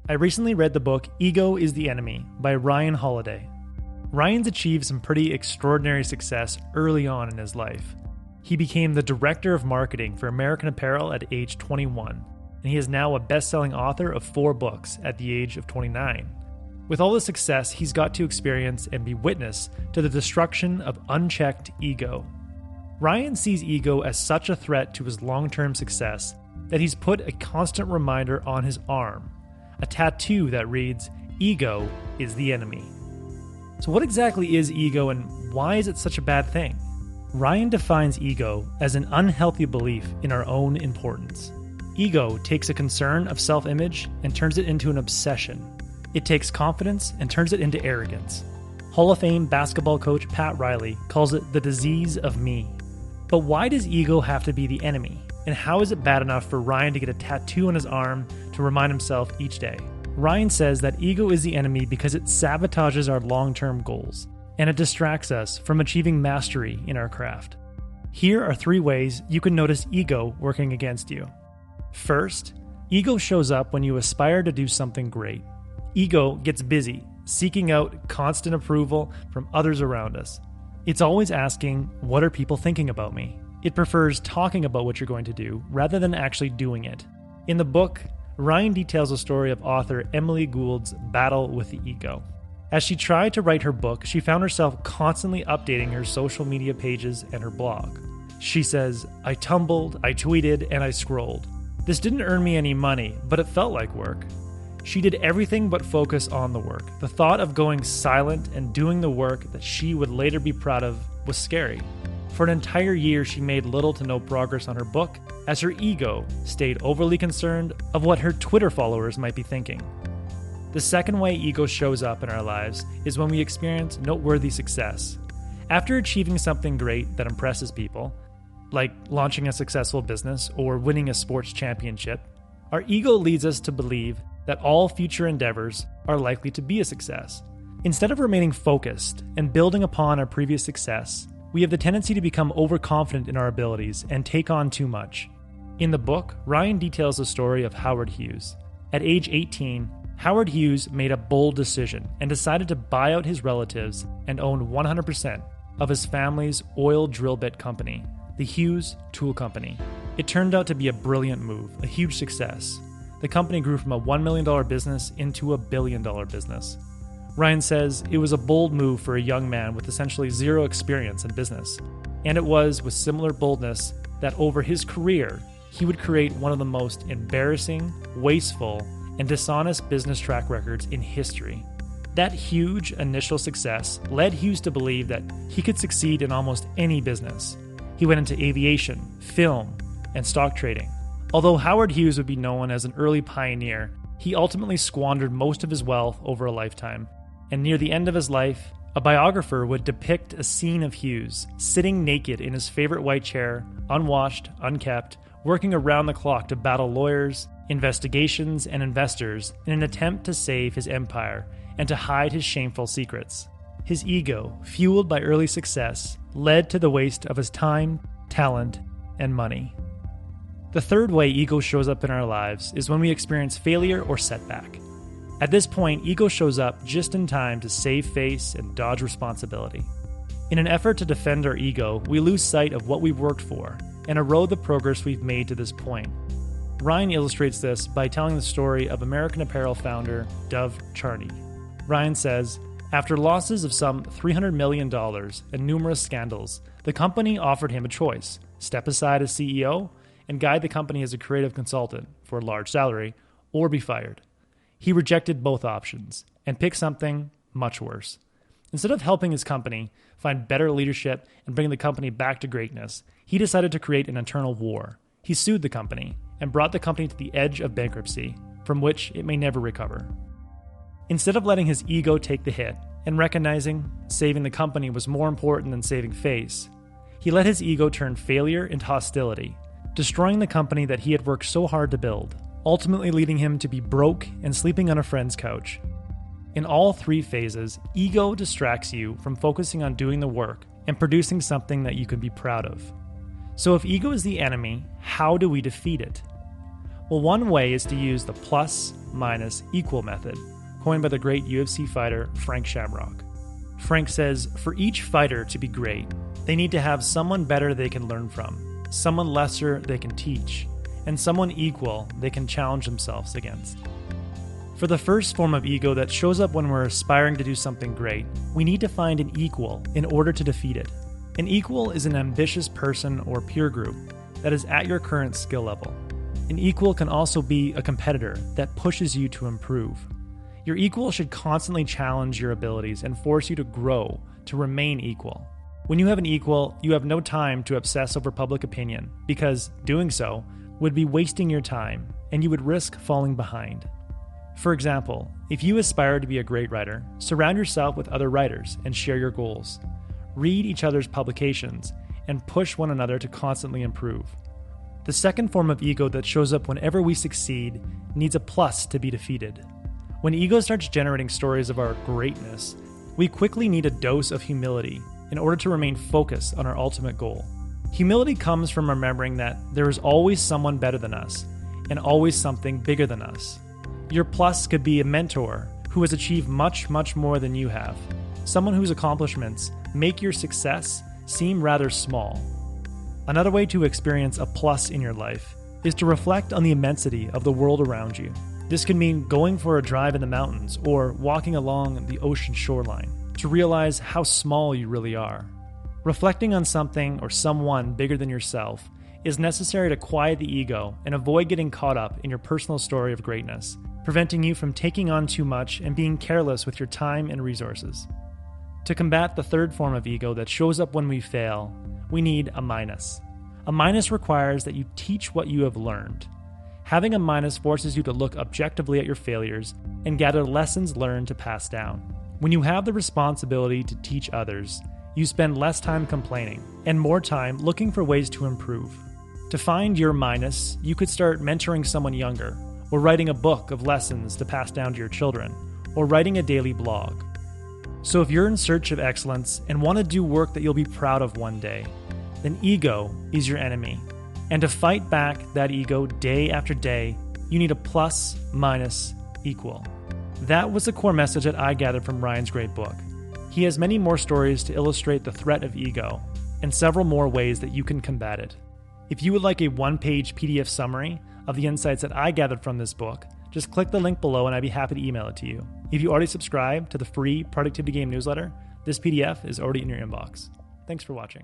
I recently read the book Ego is the Enemy by Ryan Holiday. Ryan's achieved some pretty extraordinary success early on in his life. He became the director of marketing for American Apparel at age 21, and he is now a best-selling author of 4 books at the age of 29. With all the success, he's got to experience and be witness to the destruction of unchecked ego. Ryan sees ego as such a threat to his long-term success that he's put a constant reminder on his arm, a tattoo that reads, "Ego is the enemy." So what exactly is ego and why is it such a bad thing? Ryan defines ego as an unhealthy belief in our own importance. Ego takes a concern of self-image and turns it into an obsession. It takes confidence and turns it into arrogance. Hall of Fame basketball coach Pat Riley calls it the disease of me. But why does ego have to be the enemy? And how is it bad enough for Ryan to get a tattoo on his arm to remind himself each day? Ryan says that ego is the enemy because it sabotages our long-term goals, and it distracts us from achieving mastery in our craft. Here are 3 ways you can notice ego working against you. First, ego shows up when you aspire to do something great. Ego gets busy, seeking out constant approval from others around us. It's always asking, what are people thinking about me? It prefers talking about what you're going to do rather than actually doing it. In the book, Ryan details the story of author Emily Gould's battle with the ego. As she tried to write her book, she found herself constantly updating her social media pages and her blog. She says, "I tumbled, I tweeted, and I scrolled. This didn't earn me any money, but it felt like work." She did everything but focus on the work. The thought of going silent and doing the work that she would later be proud of was scary. For an entire year, she made little to no progress on her book, as her ego stayed overly concerned of what her Twitter followers might be thinking. The second way ego shows up in our lives is when we experience noteworthy success. After achieving something great that impresses people, like launching a successful business or winning a sports championship, our ego leads us to believe that all future endeavors are likely to be a success. Instead of remaining focused and building upon our previous success, we have the tendency to become overconfident in our abilities and take on too much. In the book, Ryan details the story of Howard Hughes. At age 18, Howard Hughes made a bold decision and decided to buy out his relatives and own 100% of his family's oil drill bit company, the Hughes Tool Company. It turned out to be a brilliant move, a huge success. The company grew from a $1 million business into a $1 billion business. Ryan says it was a bold move for a young man with essentially zero experience in business, and it was with similar boldness that over his career, he would create one of the most embarrassing, wasteful, and dishonest business track records in history. That huge initial success led Hughes to believe that he could succeed in almost any business. He went into aviation, film, and stock trading. Although Howard Hughes would be known as an early pioneer, he ultimately squandered most of his wealth over a lifetime. And near the end of his life, a biographer would depict a scene of Hughes sitting naked in his favorite white chair, unwashed, unkept, working around the clock to battle lawyers, investigations, and investors in an attempt to save his empire and to hide his shameful secrets. His ego, fueled by early success, led to the waste of his time, talent, and money. The third way ego shows up in our lives is when we experience failure or setback. At this point, ego shows up just in time to save face and dodge responsibility. In an effort to defend our ego, we lose sight of what we've worked for and erode the progress we've made to this point. Ryan illustrates this by telling the story of American Apparel founder Dov Charney. Ryan says, after losses of some $300 million and numerous scandals, the company offered him a choice: step aside as CEO and guide the company as a creative consultant for a large salary, or be fired. He rejected both options and picked something much worse. Instead of helping his company find better leadership and bring the company back to greatness, he decided to create an internal war. He sued the company and brought the company to the edge of bankruptcy, from which it may never recover. Instead of letting his ego take the hit and recognizing saving the company was more important than saving face, he let his ego turn failure into hostility, destroying the company that he had worked so hard to build, ultimately leading him to be broke and sleeping on a friend's couch. In all 3 phases, ego distracts you from focusing on doing the work and producing something that you can be proud of. So if ego is the enemy, how do we defeat it? Well, one way is to use the plus, minus equal method, coined by the great UFC fighter Frank Shamrock. Frank says, for each fighter to be great, they need to have someone better they can learn from, someone lesser they can teach, and someone equal they can challenge themselves against. For the first form of ego that shows up when we're aspiring to do something great, we need to find an equal in order to defeat it. An equal is an ambitious person or peer group that is at your current skill level. An equal can also be a competitor that pushes you to improve. Your equal should constantly challenge your abilities and force you to grow to remain equal. When you have an equal, you have no time to obsess over public opinion because doing so would be wasting your time and you would risk falling behind. For example, if you aspire to be a great writer, surround yourself with other writers and share your goals. Read each other's publications and push one another to constantly improve. The second form of ego that shows up whenever we succeed needs a plus to be defeated. When ego starts generating stories of our greatness, we quickly need a dose of humility in order to remain focused on our ultimate goal. Humility comes from remembering that there is always someone better than us and always something bigger than us. Your plus could be a mentor who has achieved much, much more than you have. Someone whose accomplishments make your success seem rather small. Another way to experience a plus in your life is to reflect on the immensity of the world around you. This can mean going for a drive in the mountains or walking along the ocean shoreline to realize how small you really are. Reflecting on something or someone bigger than yourself is necessary to quiet the ego and avoid getting caught up in your personal story of greatness, preventing you from taking on too much and being careless with your time and resources. To combat the third form of ego that shows up when we fail, we need a minus. A minus requires that you teach what you have learned. Having a minus forces you to look objectively at your failures and gather lessons learned to pass down. When you have the responsibility to teach others, you spend less time complaining and more time looking for ways to improve. To find your minus, you could start mentoring someone younger, or writing a book of lessons to pass down to your children, or writing a daily blog. So if you're in search of excellence and want to do work that you'll be proud of one day, then ego is your enemy. And to fight back that ego day after day, you need a plus, minus, equal. That was the core message that I gathered from Ryan's great book. He has many more stories to illustrate the threat of ego, and several more ways that you can combat it. If you would like a one-page PDF summary of the insights that I gathered from this book, just click the link below and I'd be happy to email it to you. If you already subscribe to the free Productivity Game newsletter, this PDF is already in your inbox. Thanks for watching.